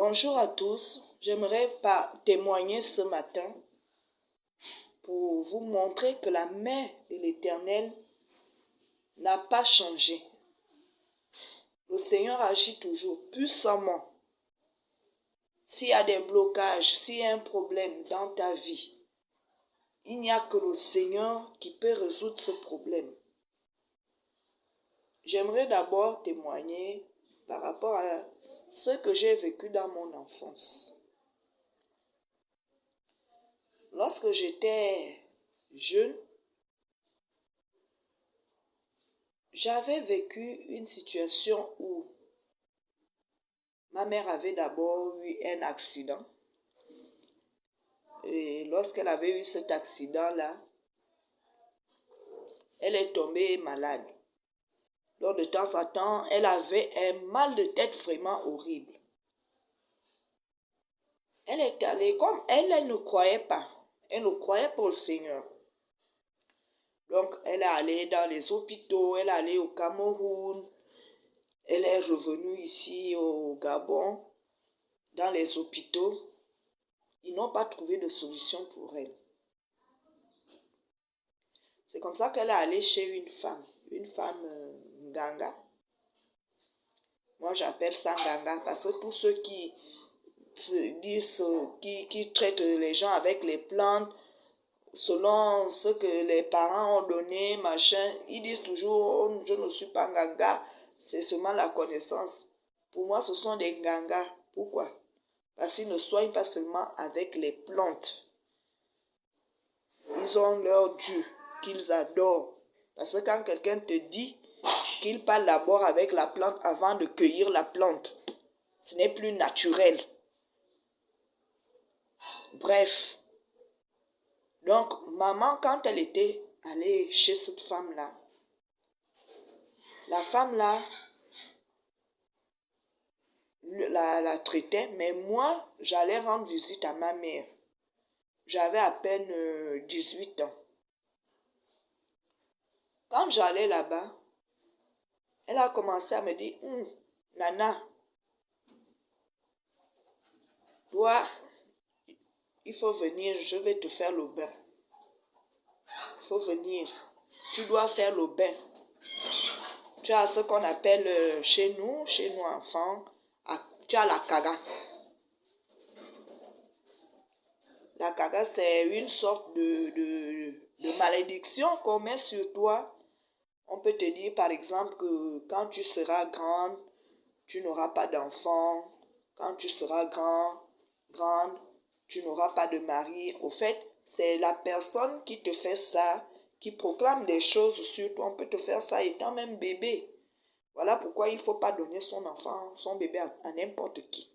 Bonjour à tous, j'aimerais témoigner ce matin pour vous montrer que la main de l'Éternel n'a pas changé. Le Seigneur agit toujours puissamment. S'il y a des blocages, s'il y a un problème dans ta vie, il n'y a que le Seigneur qui peut résoudre ce problème. J'aimerais d'abord témoigner par rapport à ce que j'ai vécu dans mon enfance. Lorsque j'étais jeune, j'avais vécu une situation où ma mère avait d'abord eu un accident. Et lorsqu'elle avait eu cet accident-là, elle est tombée malade. Donc de temps en temps, elle avait un mal de tête vraiment horrible. Elle est allée, comme elle ne croyait pas. Elle ne croyait pas au Seigneur. Donc elle est allée dans les hôpitaux, elle est allée au Cameroun. Elle est revenue ici au Gabon, dans les hôpitaux. Ils n'ont pas trouvé de solution pour elle. C'est comme ça qu'elle est allée chez une femme Nganga. Moi, j'appelle ça Nganga parce que tous ceux qui disent, qui traitent les gens avec les plantes, selon ce que les parents ont donné, machin, ils disent toujours, oh, je ne suis pas Nganga, c'est seulement la connaissance. Pour moi, ce sont des Nganga. Pourquoi? Parce qu'ils ne soignent pas seulement avec les plantes. Ils ont leur Dieu qu'ils adorent. Parce que quand quelqu'un te dit qu'il parle d'abord avec la plante avant de cueillir la plante, ce n'est plus naturel. Bref. Donc, maman, quand elle était allée chez cette femme-là, la femme-là la traitait, mais moi, j'allais rendre visite à ma mère. J'avais à peine 18 ans. Quand j'allais là-bas, elle a commencé à me dire, Nana, toi, il faut venir, je vais te faire le bain. Il faut venir, tu dois faire le bain. Tu as ce qu'on appelle chez nous enfants, tu as la caga. La caga, c'est une sorte de malédiction qu'on met sur toi. On peut te dire par exemple que quand tu seras grande, tu n'auras pas d'enfant. Quand tu seras grande, tu n'auras pas de mari. Au fait, c'est la personne qui te fait ça, qui proclame des choses sur toi. On peut te faire ça étant même bébé. Voilà pourquoi il ne faut pas donner son enfant, son bébé à n'importe qui.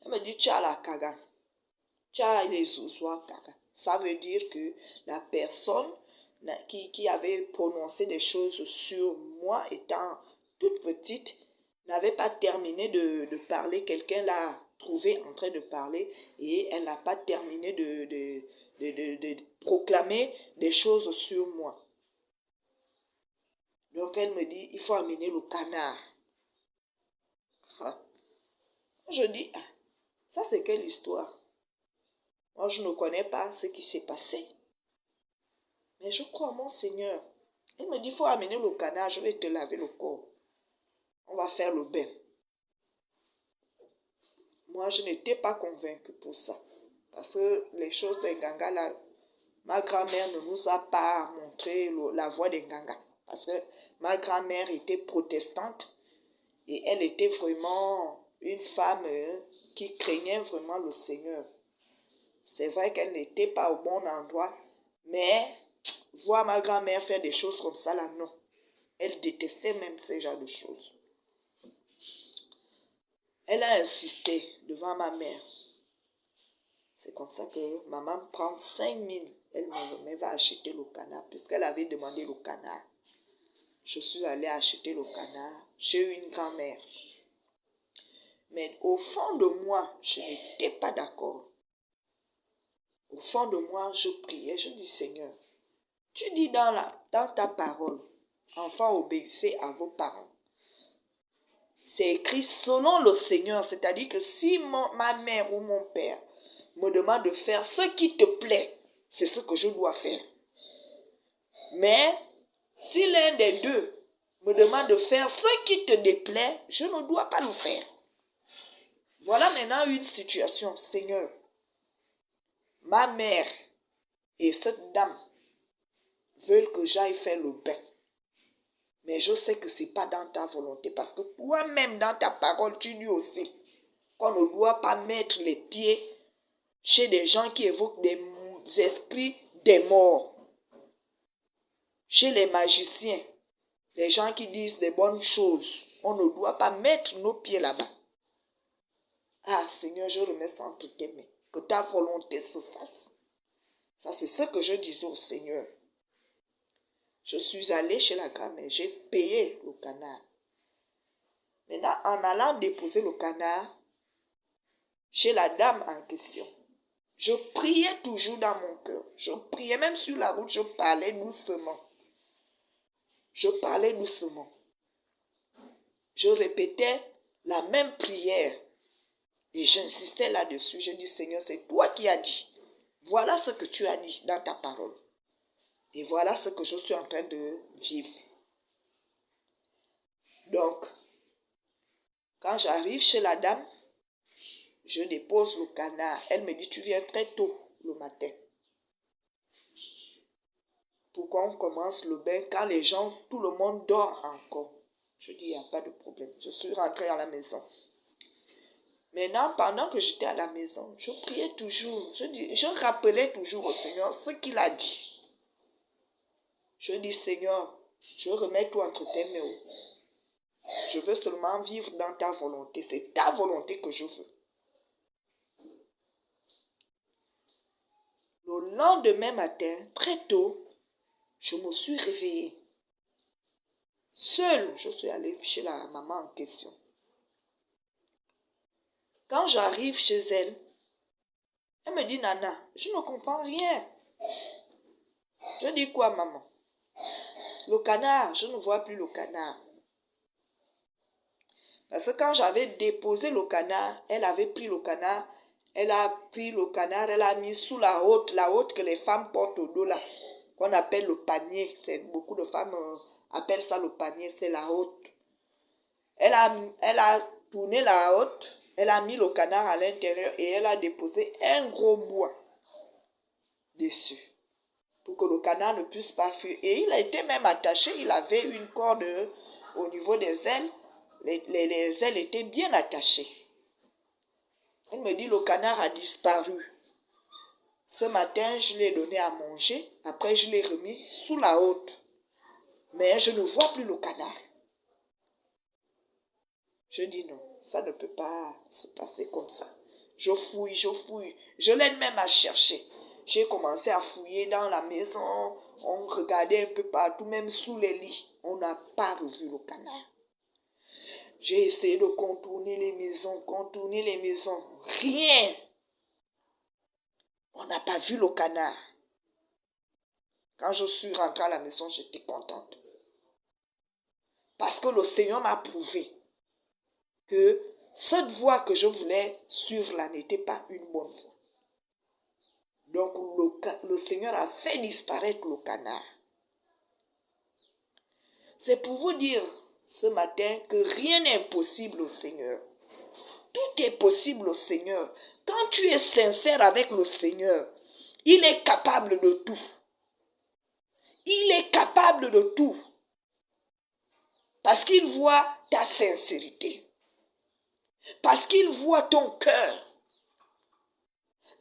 Elle me dit, tu as la caga. Tu as les zozois caga. Ça veut dire que la personne qui avait prononcé des choses sur moi étant toute petite n'avait pas terminé de parler. Quelqu'un l'a trouvé en train de parler et elle n'a pas terminé de proclamer des choses sur moi. Donc elle me dit, il faut amener le canard. Je dis, ça c'est quelle histoire? Moi je ne connais pas ce qui s'est passé. Mais je crois en mon Seigneur. Il me dit, il faut amener le canard, je vais te laver le corps. On va faire le bain. Moi, je n'étais pas convaincue pour ça. Parce que les choses des Nganga, là, ma grand-mère ne nous a pas montré la voie des Nganga. Parce que ma grand-mère était protestante et elle était vraiment une femme qui craignait vraiment le Seigneur. C'est vrai qu'elle n'était pas au bon endroit, mais voir ma grand-mère faire des choses comme ça, là, non. Elle détestait même ce genre de choses. Elle a insisté devant ma mère. C'est comme ça que maman prend 5 000. Elle me remet, va acheter le canard, puisqu'elle avait demandé le canard. Je suis allée acheter le canard chez une grand-mère. Mais au fond de moi, je n'étais pas d'accord. Au fond de moi, je priais, je dis, Seigneur, tu dis dans ta parole, enfants, obéissez à vos parents. c'est écrit selon le Seigneur. C'est-à-dire que si ma mère ou mon père me demande de faire ce qui te plaît, c'est ce que je dois faire. Mais si l'un des deux me demande de faire ce qui te déplaît, je ne dois pas le faire. Voilà maintenant une situation. Seigneur, ma mère et cette dame veulent que j'aille faire le bain. Mais je sais que ce n'est pas dans ta volonté parce que toi-même dans ta parole, tu dis aussi qu'on ne doit pas mettre les pieds chez des gens qui évoquent des esprits des morts. Chez les magiciens, les gens qui disent des bonnes choses, on ne doit pas mettre nos pieds là-bas. Ah Seigneur, je remets ça entre tes mains. Que ta volonté se fasse. Ça, c'est ce que je disais au Seigneur. Je suis allée chez la grand-mère, j'ai payé le canard. Maintenant, en allant déposer le canard chez la dame en question, je priais toujours dans mon cœur. Je priais même sur la route, je parlais doucement. Je parlais doucement. Je répétais la même prière. Et j'insistais là-dessus. Je dis, Seigneur, c'est toi qui as dit. Voilà ce que tu as dit dans ta parole. Et voilà ce que je suis en train de vivre. Donc, quand j'arrive chez la dame, je dépose le canard. Elle me dit, tu viens très tôt le matin. Pourquoi on commence le bain quand les gens, tout le monde dort encore? Je dis, il n'y a pas de problème. Je suis rentrée à la maison. Maintenant, pendant que j'étais à la maison, je priais toujours. Je rappelais toujours au Seigneur ce qu'il a dit. Je dis, Seigneur, je remets tout entre tes mains. Je veux seulement vivre dans ta volonté. C'est ta volonté que je veux. Le lendemain matin, très tôt, je me suis réveillée. Seule, je suis allée chez la maman en question. Quand j'arrive chez elle, elle me dit, Nana, je ne comprends rien. Je dis quoi, maman? Le canard, je ne vois plus le canard. Parce que quand j'avais déposé le canard, elle avait pris le canard, elle a pris le canard, elle a mis sous la haute que les femmes portent au dos là, qu'on appelle le panier. Beaucoup de femmes appellent ça le panier, c'est la haute. Elle a tourné la haute, elle a mis le canard à l'intérieur et elle a déposé un gros bois dessus pour que le canard ne puisse pas fuir. Et il a été même attaché, il avait une corde au niveau des ailes. Les ailes étaient bien attachées. Elle me dit, le canard a disparu. Ce matin, je l'ai donné à manger. Après, je l'ai remis sous la haute. Mais je ne vois plus le canard. Je dis non, ça ne peut pas se passer comme ça. Je fouille, je fouille. Je l'aide même à chercher. J'ai commencé à fouiller dans la maison. On regardait un peu partout, même sous les lits. On n'a pas revu le canard. J'ai essayé de contourner les maisons. Rien. On n'a pas vu le canard. Quand je suis rentrée à la maison, j'étais contente. Parce que le Seigneur m'a prouvé que cette voie que je voulais suivre là n'était pas une bonne voie. Donc le Seigneur a fait disparaître le canard. C'est pour vous dire ce matin que rien n'est impossible au Seigneur. Tout est possible au Seigneur. Quand tu es sincère avec le Seigneur, il est capable de tout. Il est capable de tout. Parce qu'il voit ta sincérité. Parce qu'il voit ton cœur.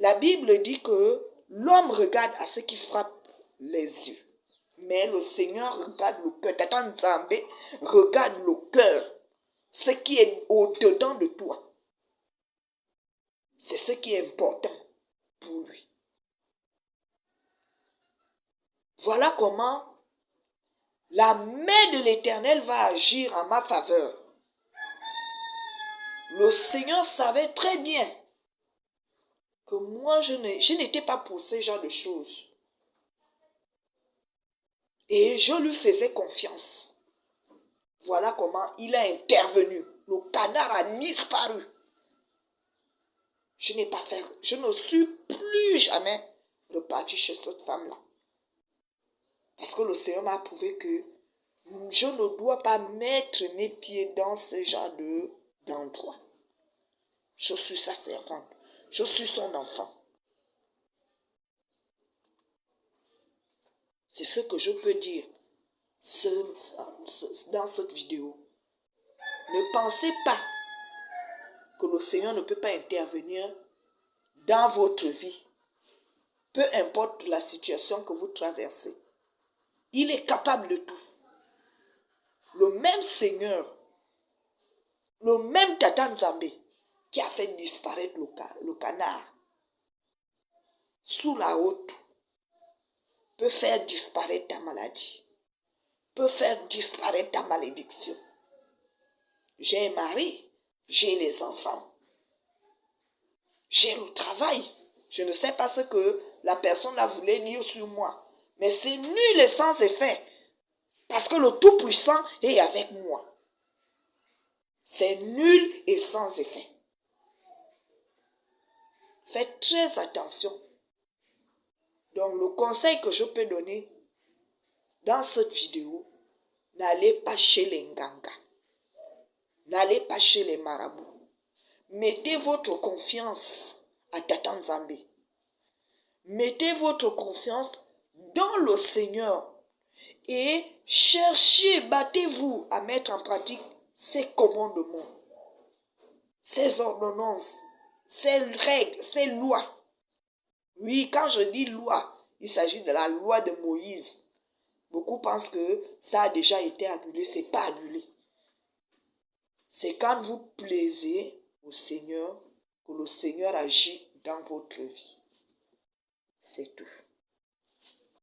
La Bible dit que l'homme regarde à ce qui frappe les yeux. Mais le Seigneur regarde le cœur. Tata Nzambe regarde le cœur. Ce qui est au-dedans de toi. C'est ce qui est important pour lui. Voilà comment la main de l'Éternel va agir en ma faveur. Le Seigneur savait très bien que moi, je n'étais pas pour ce genre de choses. Et je lui faisais confiance. Voilà comment il a intervenu. Le canard a disparu. Je ne suis plus jamais reparti chez cette femme-là. Parce que le Seigneur m'a prouvé que je ne dois pas mettre mes pieds dans ce genre d'endroit. Je suis sa servante. Je suis son enfant. C'est ce que je peux dire dans cette vidéo. Ne pensez pas que le Seigneur ne peut pas intervenir dans votre vie. Peu importe la situation que vous traversez. Il est capable de tout. Le même Seigneur, le même Tata Nzambe qui a fait disparaître le canard sous la route peut faire disparaître ta maladie, peut faire disparaître ta malédiction. J'ai un mari, j'ai les enfants, j'ai le travail. Je ne sais pas ce que la personne a voulu dire sur moi, mais c'est nul et sans effet, parce que le Tout-Puissant est avec moi. C'est nul et sans effet. Faites très attention. Donc, le conseil que je peux donner dans cette vidéo, n'allez pas chez les Nganga. N'allez pas chez les marabouts. Mettez votre confiance à Tata Nzambe. Mettez votre confiance dans le Seigneur. Et cherchez, battez-vous à mettre en pratique ces commandements, ces ordonnances, ces règles, ces lois. Oui, quand je dis loi, il s'agit de la loi de Moïse. Beaucoup pensent que ça a déjà été annulé. Ce n'est pas annulé. C'est quand vous plaisez au Seigneur que le Seigneur agit dans votre vie. C'est tout.